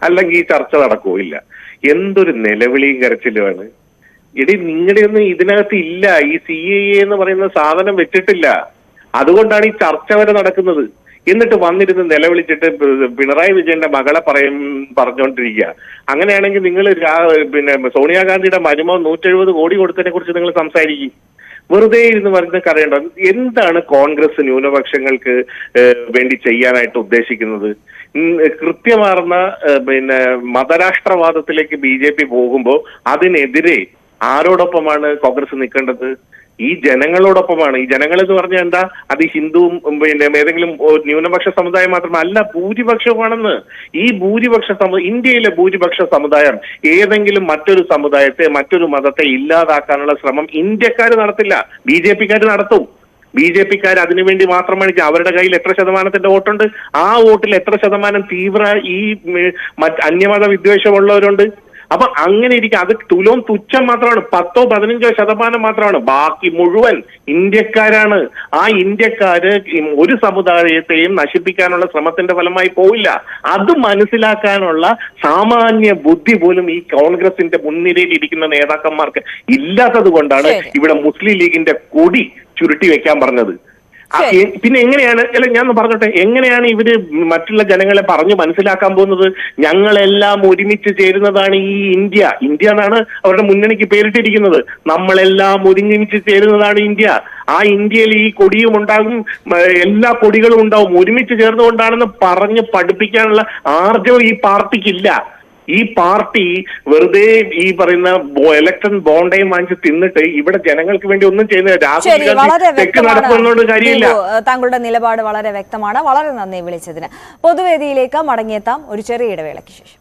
അല്ലെങ്കിൽ ഈ ചർച്ച നടക്കോ? ഇല്ല. എന്തൊരു നിലവിളിയും കരച്ചിലുമാണ്. എടി, നിങ്ങളുടെ ഒന്നും ഇതിനകത്ത് ഇല്ല. ഈ CAA എന്ന് പറയുന്ന സാധനം വെച്ചിട്ടില്ല. അതുകൊണ്ടാണ് ഈ ചർച്ച വരെ നടക്കുന്നത്. എന്നിട്ട് വന്നിരുന്ന് നിലവിളിച്ചിട്ട് പിണറായി വിജയന്റെ മകളെ പറഞ്ഞുകൊണ്ടിരിക്കുക. അങ്ങനെയാണെങ്കിൽ നിങ്ങൾ സോണിയാഗാന്ധിയുടെ മരുമകൻ 170 കോടി കൊടുത്തതിനെ കുറിച്ച് നിങ്ങൾ സംസാരിക്കും. വെറുതെ ഇരുന്ന് വരുന്ന കരയേണ്ട. എന്താണ് കോൺഗ്രസ് ന്യൂനപക്ഷങ്ങൾക്ക് വേണ്ടി ചെയ്യാനായിട്ട് ഉദ്ദേശിക്കുന്നത്? കൃത്യമാർന്ന മതരാഷ്ട്രവാദത്തിലേക്ക് BJP പോകുമ്പോൾ അതിനെതിരെ ആരോടൊപ്പമാണ് കോൺഗ്രസ് നിൽക്കേണ്ടത്? ഈ ജനങ്ങളോടൊപ്പമാണ്. ഈ ജനങ്ങൾ എന്ന് പറഞ്ഞാൽ എന്താ? അത് ഹിന്ദുവും ഏതെങ്കിലും ന്യൂനപക്ഷ സമുദായം മാത്രമല്ല, ഭൂരിപക്ഷമാണെന്ന്. ഈ ഇന്ത്യയിലെ ഭൂരിപക്ഷ സമുദായം ഏതെങ്കിലും മറ്റൊരു സമുദായത്തെ, മറ്റൊരു മതത്തെ ഇല്ലാതാക്കാനുള്ള ശ്രമം ഇന്ത്യക്കാർ നടത്തില്ല, BJPക്കാർ നടത്തും. BJPക്കാർ അതിനുവേണ്ടി മാത്രമാണ്. അവരുടെ കയ്യിൽ എത്ര ശതമാനത്തിന്റെ വോട്ടുണ്ട്? ആ വോട്ടിൽ എത്ര ശതമാനം തീവ്ര ഈ അന്യമത വിദ്വേഷമുള്ളവരുണ്ട്? അപ്പൊ അങ്ങനെ ഇരിക്കും. അത് തുച്ഛം മാത്രമാണ്. 10-15% മാത്രമാണ്. ബാക്കി മുഴുവൻ ഇന്ത്യക്കാരാണ്. ആ ഇന്ത്യക്കാര് ഒരു സമുദായത്തെയും നശിപ്പിക്കാനുള്ള ശ്രമത്തിന്റെ ഫലമായി പോവില്ല. അത് മനസ്സിലാക്കാനുള്ള സാമാന്യ ബുദ്ധി പോലും ഈ കോൺഗ്രസിന്റെ മുൻനിരയിൽ ഇരിക്കുന്ന നേതാക്കന്മാർക്ക് ഇല്ലാത്തത് കൊണ്ടാണ് ഇവിടെ മുസ്ലിം ലീഗിന്റെ കൊടി ചുരുട്ടി വെക്കാൻ പറഞ്ഞത്. പിന്നെ എങ്ങനെയാണ്, അല്ല ഞാൻ പറഞ്ഞോട്ടെ, എങ്ങനെയാണ് ഇവര് മറ്റുള്ള ജനങ്ങളെ പറഞ്ഞു മനസ്സിലാക്കാൻ പോകുന്നത്? ഞങ്ങളെല്ലാം ഒരുമിച്ച് ചേരുന്നതാണ് ഈ ഇന്ത്യ. ഇന്ത്യ എന്നാണ് അവരുടെ മുന്നണിക്ക് പേരിട്ടിരിക്കുന്നത്. നമ്മളെല്ലാം ഒരുമിച്ച് ചേരുന്നതാണ് ഇന്ത്യ. ആ ഇന്ത്യയിൽ ഈ കൊടിയും ഉണ്ടാകും, എല്ലാ കൊടികളും ഉണ്ടാവും. ഒരുമിച്ച് ചേർന്നുകൊണ്ടാണെന്ന് പറഞ്ഞ് പഠിപ്പിക്കാനുള്ള ആർജവം ഈ പാർട്ടിക്കില്ല. ഈ പാർട്ടി വെറുതെ ഈ പറയുന്ന ഇലക്ഷൻ ബോണ്ടയും വാങ്ങിച്ച് തിന്നിട്ട് ഇവിടെ ജനങ്ങൾക്ക് വേണ്ടി ഒന്നും ചെയ്യുന്നില്ല. തെക്ക് നടക്കുന്നതുകൊണ്ട് കാര്യമില്ല. താങ്കളുടെ നിലപാട് വളരെ വ്യക്തമാണ്. വളരെ നന്ദി വിളിച്ചതിന്. പൊതുവേദിയിലേക്ക് മടങ്ങിയെത്താം ഒരു ചെറിയ ഇടവേളയ്ക്ക് ശേഷം.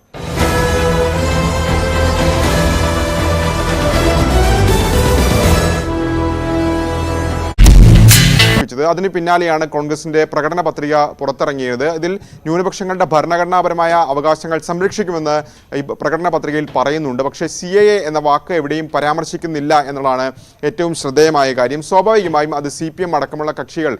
അതിന് പിന്നാലെയാണ് കോൺഗ്രസിന്റെ പ്രകടന പത്രിക പുറത്തിറങ്ങിയത്. ഇതിൽ ന്യൂനപക്ഷങ്ങളുടെ ഭരണഘടനാപരമായ അവകാശങ്ങൾ സംരക്ഷിക്കുമെന്ന് ഈ പ്രകടന പത്രികയിൽ പറയുന്നുണ്ട്. പക്ഷേ CAA എന്ന വാക്ക് എവിടെയും പരാമർശിക്കുന്നില്ല എന്നുള്ളതാണ് ഏറ്റവും ശ്രദ്ധേയമായ കാര്യം. സ്വാഭാവികമായും അത് CPM അടക്കമുള്ള കക്ഷികൾ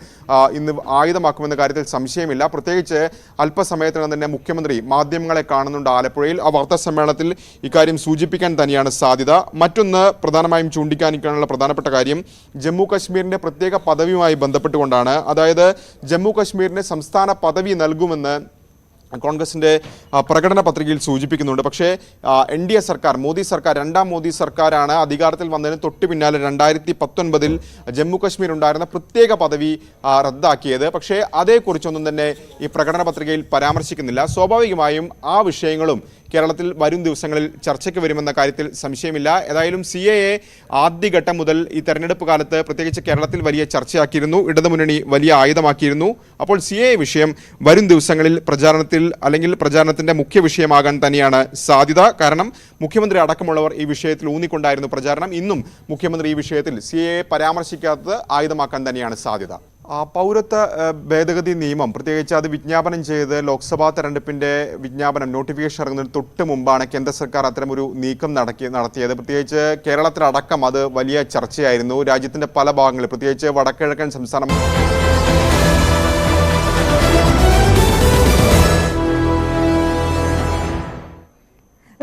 ഇന്ന് ആയുധമാക്കുമെന്ന കാര്യത്തിൽ സംശയമില്ല. പ്രത്യേകിച്ച് അല്പസമയത്തിനകം തന്നെ മുഖ്യമന്ത്രി മാധ്യമങ്ങളെ കാണുന്നുണ്ട് ആലപ്പുഴയിൽ. ആ വാർത്താ സമ്മേളനത്തിൽ ഇക്കാര്യം സൂചിപ്പിക്കാൻ തന്നെയാണ് സാധ്യത. മറ്റൊന്ന് പ്രധാനമായും ചൂണ്ടിക്കാണിക്കാനുള്ള പ്രധാനപ്പെട്ട കാര്യം ജമ്മു കശ്മീരിന്റെ പ്രത്യേക പദവിയുമായി ബന്ധപ്പെട്ടുകൊണ്ടാണ്. അതായത് ജമ്മു കശ്മീരിന് സംസ്ഥാന പദവി നൽകുമെന്ന് കോൺഗ്രസിന്റെ പ്രകടന പത്രികയിൽ സൂചിപ്പിക്കുന്നുണ്ട്. പക്ഷേ NDA സർക്കാർ, മോദി സർക്കാർ, രണ്ടാം മോദി സർക്കാരാണ് അധികാരത്തിൽ വന്നതിന് തൊട്ട് പിന്നാലെ 2019 ജമ്മു കശ്മീർ ഉണ്ടായിരുന്ന പ്രത്യേക പദവി റദ്ദാക്കിയത്. പക്ഷേ അതേക്കുറിച്ചൊന്നും തന്നെ ഈ പ്രകടന പത്രികയിൽ പരാമർശിക്കുന്നില്ല. സ്വാഭാവികമായും ആ വിഷയങ്ങളും കേരളത്തിൽ വരും ദിവസങ്ങളിൽ ചർച്ചയ്ക്ക് വരുമെന്ന കാര്യത്തിൽ സംശയമില്ല. ഏതായാലും CAA ആദ്യഘട്ടം മുതൽ ഈ തെരഞ്ഞെടുപ്പ് കാലത്ത് പ്രത്യേകിച്ച് കേരളത്തിൽ വലിയ ചർച്ചയാക്കിയിരുന്നു. ഇടതുമുന്നണി വലിയ ആയുധമാക്കിയിരുന്നു. അപ്പോൾ CAA വിഷയം വരും ദിവസങ്ങളിൽ പ്രചാരണത്തിന്റെ മുഖ്യ വിഷയമാകാൻ തന്നെയാണ് സാധ്യത. കാരണം മുഖ്യമന്ത്രി അടക്കമുള്ളവർ ഈ വിഷയത്തിൽ ഊന്നിക്കൊണ്ടായിരുന്നു പ്രചാരണം. ഇന്നും മുഖ്യമന്ത്രി ഈ വിഷയത്തിൽ CAA പരാമർശിക്കാത്തത് ആയുധമാക്കാൻ തന്നെയാണ് സാധ്യത. പൗരത്വ ഭേദഗതി നിയമം പ്രത്യേകിച്ച് അത് വിജ്ഞാപനം ചെയ്ത് ലോക്സഭാ തെരഞ്ഞെടുപ്പിൻ്റെ വിജ്ഞാപനം നോട്ടിഫിക്കേഷൻ ഇറങ്ങുന്നതിന് തൊട്ട് മുമ്പാണ് കേന്ദ്ര സർക്കാർ അത്തരമൊരു നീക്കം നടത്തിയത്. പ്രത്യേകിച്ച് കേരളത്തിലടക്കം അത് വലിയ ചർച്ചയായിരുന്നു. രാജ്യത്തിൻ്റെ പല ഭാഗങ്ങളിൽ പ്രത്യേകിച്ച് വടക്കിഴക്കൻ സംസ്ഥാനം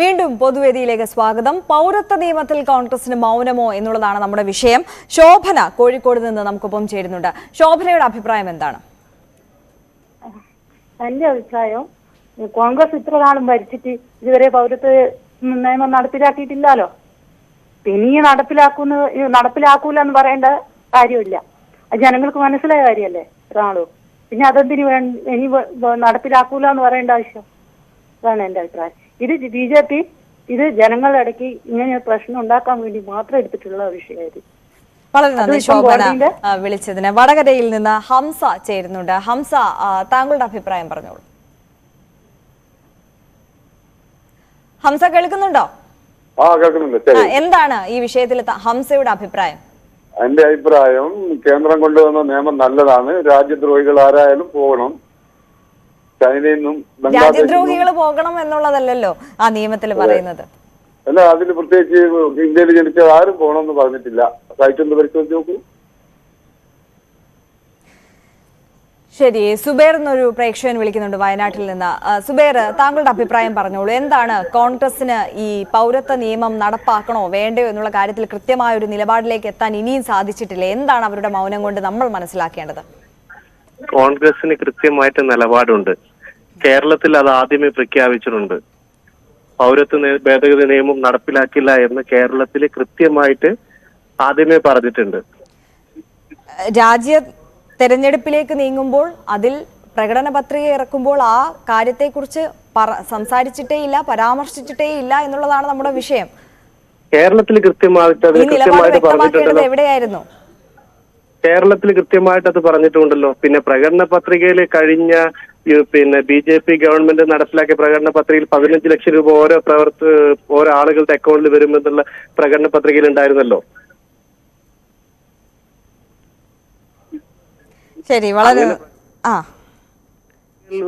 വീണ്ടും പൊതുവേദിയിലേക്ക് സ്വാഗതം. പൗരത്വ നിയമത്തിൽ കോൺഗ്രസിന് മൗനമോ എന്നുള്ളതാണ് നമ്മുടെ വിഷയം. ശോഭന കോഴിക്കോട് നിന്ന് നമുക്കൊപ്പം ചേരുന്നുണ്ട്. ശോഭനയുടെ അഭിപ്രായം എന്താണ്? എന്റെ അഭിപ്രായം, കോൺഗ്രസ് ഇത്ര നാളും ഭരിച്ചിട്ട് ഇതുവരെ പൗരത്വ നിയമം നടപ്പിലാക്കിയിട്ടില്ലല്ലോ. പിന്നെ നടപ്പിലാക്കൂല എന്ന് പറയേണ്ട കാര്യമില്ല. അത് ജനങ്ങൾക്ക് മനസ്സിലായ കാര്യമല്ലേ. ഒരാളും പിന്നെ അതെന്തിന് ഇനി നടപ്പിലാക്കൂല എന്ന് പറയേണ്ട ആവശ്യം? അതാണ് എന്റെ അഭിപ്രായം. ഇത് BJP ഇത് ജനങ്ങളുടെ ഇടയ്ക്ക് ഇങ്ങനെ പ്രശ്നം ഉണ്ടാക്കാൻ വേണ്ടി മാത്രം എടുത്തിട്ടുള്ള വിഷയമായത്. വളരെ നന്ദി ശോഭന വിളിച്ചതിന്. വടകരയിൽ നിന്ന് ഹംസ ചേരുന്നുണ്ട്. ഹംസ, താങ്കളുടെ അഭിപ്രായം പറഞ്ഞോളൂ. ഹംസ കേൾക്കുന്നുണ്ടോ? കേൾക്കുന്നുണ്ട്. എന്താണ് ഈ വിഷയത്തിൽ ഹംസയുടെ അഭിപ്രായം? എന്റെ അഭിപ്രായം, കേന്ദ്രം കൊണ്ടുവന്ന നിയമം നല്ലതാണ്. രാജ്യദ്രോഹികൾ ആരായാലും പോകണം. ചൈനയിൽ നിന്നും രാജ്യദ്രോഹികൾ പോകണം എന്നുള്ളതല്ലല്ലോ ആ നിയമത്തിൽ പറയുന്നത്. അല്ല, അതിൽ പ്രത്യേകിച്ച് ഇന്ത്യയിൽ ജനിച്ച ആരും പോകണമെന്ന് പറഞ്ഞിട്ടില്ല. സൈറ്റൊന്ന് പരിശോധിച്ച് നോക്കൂ. ശരി, സുബേർ എന്നൊരു പ്രേക്ഷകൻ വിളിക്കുന്നുണ്ട് വയനാട്ടിൽ നിന്ന്. സുബേർ, താങ്കളുടെ അഭിപ്രായം പറഞ്ഞോളൂ. എന്താണ് കോൺഗ്രസിന് ഈ പൗരത്വ നിയമം നടപ്പാക്കണോ വേണ്ടയോ എന്നുള്ള കാര്യത്തിൽ കൃത്യമായ ഒരു നിലപാടിലേക്ക് എത്താൻ ഇനിയും സാധിച്ചിട്ടില്ല. എന്താണ് അവരുടെ മൗനം കൊണ്ട് നമ്മൾ മനസ്സിലാക്കേണ്ടത്? കോൺഗ്രസിന് കൃത്യമായിട്ട് നിലപാടുണ്ട്. കേരളത്തിൽ അത് ആദ്യമേ പ്രഖ്യാപിച്ചിട്ടുണ്ട്. പൗരത്വ ഭേദഗതി നിയമം നടപ്പിലാക്കില്ല എന്ന് കേരളത്തിൽ കൃത്യമായിട്ട് ആദ്യമേ പറഞ്ഞിട്ടുണ്ട്. രാജ്യ തെരഞ്ഞെടുപ്പിലേക്ക് നീങ്ങുമ്പോൾ അതിൽ പ്രകടന പത്രിക ഇറക്കുമ്പോൾ ആ കാര്യത്തെക്കുറിച്ച് സംസാരിച്ചിട്ടേയില്ല, പരാമർശിച്ചിട്ടേയില്ല എന്നുള്ളതാണ് നമ്മുടെ വിഷയം. കേരളത്തിൽ കൃത്യമായിട്ട് എവിടെയായിരുന്നു? കേരളത്തിൽ കൃത്യമായിട്ട് അത് പറഞ്ഞിട്ടുണ്ടല്ലോ. പിന്നെ പ്രകടന പത്രികയിൽ കഴിഞ്ഞ BJP ഗവൺമെന്റ് നടപ്പിലാക്കിയ പ്രകടന പത്രികയിൽ 15 ലക്ഷം രൂപ ഓരോ ആളുകളുടെ അക്കൗണ്ടിൽ വരുമെന്നുള്ള പ്രകടന പത്രികയിൽ ഉണ്ടായിരുന്നല്ലോ. ശരി, വളരെ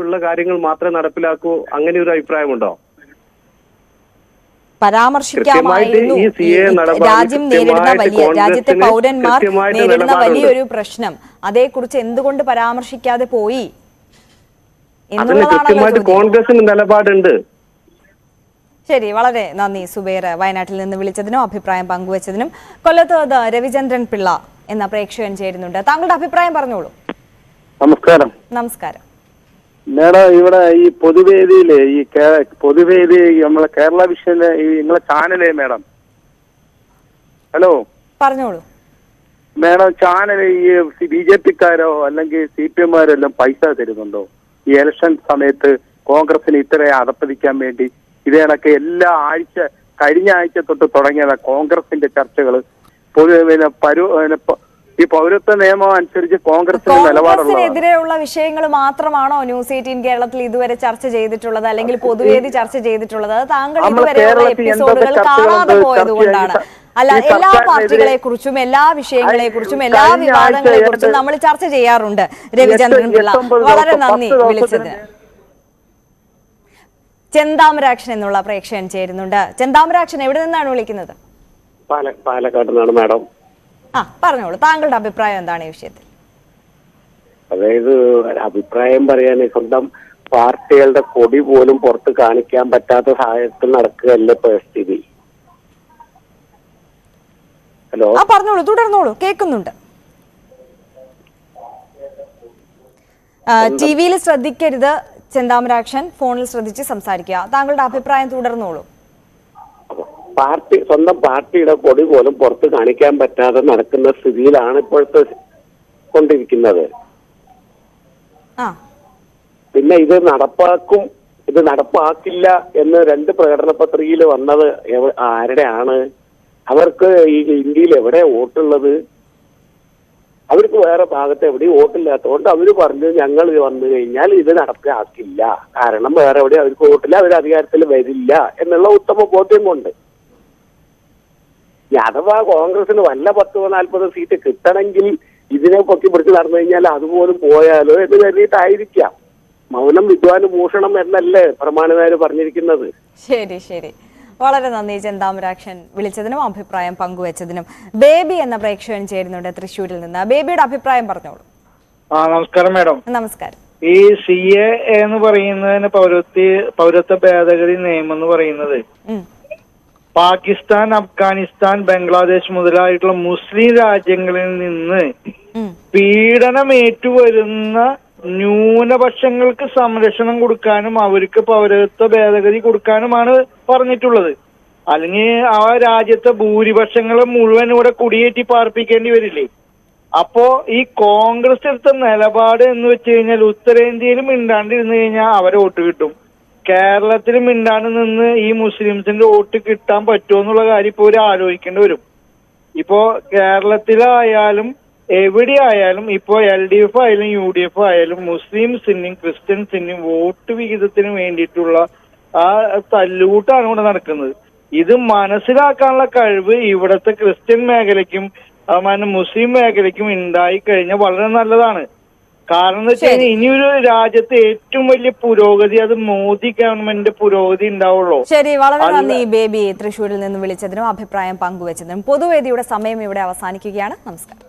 ഉള്ള കാര്യങ്ങൾ മാത്രമേ നടപ്പിലാക്കൂ, അങ്ങനെ ഒരു അഭിപ്രായമുണ്ടോ? പരാമർശിക്കാമായിരുന്നു. രാജ്യം നേരിടുന്ന രാജ്യത്തെ പൗരന്മാർ നേരിടുന്ന വലിയൊരു പ്രശ്നം, അതേക്കുറിച്ച് എന്തുകൊണ്ട് പരാമർശിക്കാതെ പോയി എന്നുള്ളതാണ് കോൺഗ്രസിന് നിലപാടുണ്ട്. ശരി, വളരെ നന്ദി സുബേർ വയനാട്ടിൽ നിന്ന് വിളിച്ചതിനും അഭിപ്രായം പങ്കുവച്ചതിനും. കൊല്ലത്ത് രവിചന്ദ്രൻ പിള്ള എന്ന പ്രേക്ഷകൻ ചേരുന്നുണ്ട്. താങ്കളുടെ അഭിപ്രായം പറഞ്ഞോളൂ. നമസ്കാരം. നമസ്കാരം മേഡം, ഇവിടെ ഈ പൊതുവേദിയില് പൊതുവേദി നമ്മളെ കേരള വിഷനിലെ ഈ നിങ്ങളെ ചാനലേ മേഡം, ഹലോ പറഞ്ഞോളൂ മേഡം, ചാനൽ ഈ BJPക്കാരോ അല്ലെങ്കിൽ CPM-കാരോ എല്ലാം പൈസ തരുന്നുണ്ടോ? ഈ ഇലക്ഷൻ സമയത്ത് കോൺഗ്രസിന് ഇത്ര അതപ്പതിക്കാൻ വേണ്ടി ഇതേ കണക്ക് കഴിഞ്ഞ ആഴ്ച തൊട്ട് തുടങ്ങിയതാ കോൺഗ്രസിന്റെ ചർച്ചകൾ. ഈ പൗരത്വ നിയമം അനുസരിച്ച് കോൺഗ്രസിനെതിരെയുള്ള വിഷയങ്ങൾ മാത്രമാണോ ന്യൂസ് 18 കേരളത്തിൽ ഇതുവരെ ചർച്ച ചെയ്തിട്ടുള്ളത്, അല്ലെങ്കിൽ പൊതുവേദി ചർച്ച ചെയ്തിട്ടുള്ളത്? താങ്കൾ ഇതുവരെയുള്ള എപ്പിസോഡുകൾ കാണാതെ പോയതുകൊണ്ടാണ്. അല്ല, എല്ലാ പാർട്ടികളെ കുറിച്ചും എല്ലാ വിഷയങ്ങളെ കുറിച്ചും എല്ലാ വിവാദങ്ങളെ കുറിച്ചും നമ്മൾ ചർച്ച ചെയ്യാറുണ്ട്. രവിചന്ദ്രൻ പിള്ള, വളരെ നന്ദി വിളിച്ചതിന്. ചെന്താമരാക്ഷൻ എന്നുള്ള പ്രേക്ഷകൻ ചേരുന്നുണ്ട്. ചെന്താമരാക്ഷൻ എവിടെ നിന്നാണ് വിളിക്കുന്നത്? പാലക്കാട് നിന്നാണ് മാഡം. പറഞ്ഞോളൂ, താങ്കളുടെ അഭിപ്രായം എന്താണ് ഈ വിഷയത്തിൽ? അതായത് അഭിപ്രായം പറയാൻ സ്വന്തം പാർട്ടികളുടെ കൊടി പോലും പുറത്ത് കാണിക്കാൻ പറ്റാത്ത സാഹചര്യത്തിൽ നടക്കുകയല്ലേ പരിസ്ഥിതി. ഹലോ, പറഞ്ഞോളൂ, തുടർന്നോളൂ, കേൾക്കുന്നുണ്ട്. TV-യിൽ ശ്രദ്ധിക്കരുത് ചെന്താമരാക്ഷൻ, ഫോണിൽ ശ്രദ്ധിച്ച് സംസാരിക്കുക. താങ്കളുടെ അഭിപ്രായം തുടർന്നോളൂ. സ്വന്തം പാർട്ടിയുടെ കൊടി പോലും പുറത്ത് കാണിക്കാൻ പറ്റാതെ നടക്കുന്ന സ്ഥിതിയിലാണ് ഇപ്പോഴത്തെ കൊണ്ടിരിക്കുന്നത്. പിന്നെ ഇത് നടപ്പാക്കില്ല എന്ന് 2 പ്രകടന പത്രികയിൽ വന്നത് ആരുടെയാണ്? അവർക്ക് ഈ ഇന്ത്യയിൽ എവിടെ വോട്ടുള്ളത്? അവർക്ക് വേറെ ഭാഗത്ത് എവിടെയും വോട്ടില്ലാത്തതുകൊണ്ട് അവർ പറഞ്ഞു ഞങ്ങൾ വന്നു കഴിഞ്ഞാൽ ഇത് നടപ്പാക്കില്ല, കാരണം വേറെ എവിടെയും അവർക്ക് വോട്ടില്ല, അവർ അധികാരത്തിൽ വരില്ല എന്നുള്ള ഉത്തമ ബോധ്യം കൊണ്ട്. അഥവാ കോൺഗ്രസിന് വല്ല 10-40 സീറ്റ് കിട്ടണമെങ്കിൽ ഇതിനെ പൊക്കി പിടിച്ച് നടന്നു കഴിഞ്ഞാൽ അതുപോലും പോയാലോ എന്ന് കരുതിയിട്ടായിരിക്കാം. മൗനം വിദ്വാന് ഭൂഷണം എന്നല്ലേ പ്രമാണിമാര് പറഞ്ഞിരിക്കുന്നത്. ശരി ശരി, വളരെ നന്ദി ചെന്താമരാക്ഷൻ വിളിച്ചതിനും അഭിപ്രായം പങ്കുവച്ചതിനും. ബേബി എന്ന പ്രേക്ഷകൻ ചേരുന്നുണ്ട് തൃശ്ശൂരിൽ നിന്ന്. ബേബിയുടെ അഭിപ്രായം പറഞ്ഞോളൂ. നമസ്കാരം മാഡം. നമസ്കാരം. ഈ CA എന്ന് പറയുന്നതിന് പൗരത്വ ഭേദഗതി നിയമം എന്ന് പറയുന്നത് പാകിസ്ഥാൻ, അഫ്ഗാനിസ്ഥാൻ, ബംഗ്ലാദേശ് മുതലായിട്ടുള്ള മുസ്ലിം രാജ്യങ്ങളിൽ നിന്ന് പീഡനമേറ്റുവരുന്ന ന്യൂനപക്ഷങ്ങൾക്ക് സംരക്ഷണം കൊടുക്കാനും അവർക്ക് പൗരത്വ ഭേദഗതി കൊടുക്കാനുമാണ് പറഞ്ഞിട്ടുള്ളത്. അല്ലെങ്കിൽ ആ രാജ്യത്തെ ഭൂരിപക്ഷങ്ങളെ മുഴുവൻ ഇവിടെ കുടിയേറ്റി പാർപ്പിക്കേണ്ടി വരില്ലേ? അപ്പോ ഈ കോൺഗ്രസ് എടുത്ത നിലപാട് എന്ന് വെച്ച് കഴിഞ്ഞാൽ ഉത്തരേന്ത്യയിൽ മിണ്ടാണ്ടിരുന്നു കഴിഞ്ഞാൽ അവരെ വോട്ട് കിട്ടും, കേരളത്തിൽ മിണ്ടാണ്ട് നിന്ന് ഈ മുസ്ലിംസിന്റെ വോട്ട് കിട്ടാൻ പറ്റുമോ എന്നുള്ള കാര്യം ഇപ്പൊ ഒരു ആലോചിക്കേണ്ടി വരും. ഇപ്പോ കേരളത്തിലായാലും എവിടെയായാലും ഇപ്പോ LDF ആയാലും UDF ആയാലും മുസ്ലിംസിനും ക്രിസ്ത്യൻസിനും വോട്ട് വിഹിതത്തിന് വേണ്ടിയിട്ടുള്ള ആ തല്ലുകൂട്ടാണ് ഇവിടെ നടക്കുന്നത്. ഇത് മനസ്സിലാക്കാനുള്ള കഴിവ് ഇവിടുത്തെ ക്രിസ്ത്യൻ മേഖലയ്ക്കും മുസ്ലിം മേഖലയ്ക്കും ഉണ്ടായി കഴിഞ്ഞാൽ വളരെ നല്ലതാണ്. കാരണം എന്ന് വെച്ച് കഴിഞ്ഞാൽ ഇനിയൊരു രാജ്യത്ത് ഏറ്റവും വലിയ പുരോഗതി അത് മോദി ഗവൺമെന്റിന്റെ പുരോഗതി ഉണ്ടാവുള്ളൂ. ശരി, വളരെ നന്ദി ബേബി തൃശ്ശൂരിൽ നിന്ന് വിളിച്ചതിനും അഭിപ്രായം പങ്കുവച്ചതിനും. പൊതുവേദിയുടെ സമയം ഇവിടെ അവസാനിക്കുകയാണ്. നമസ്കാരം.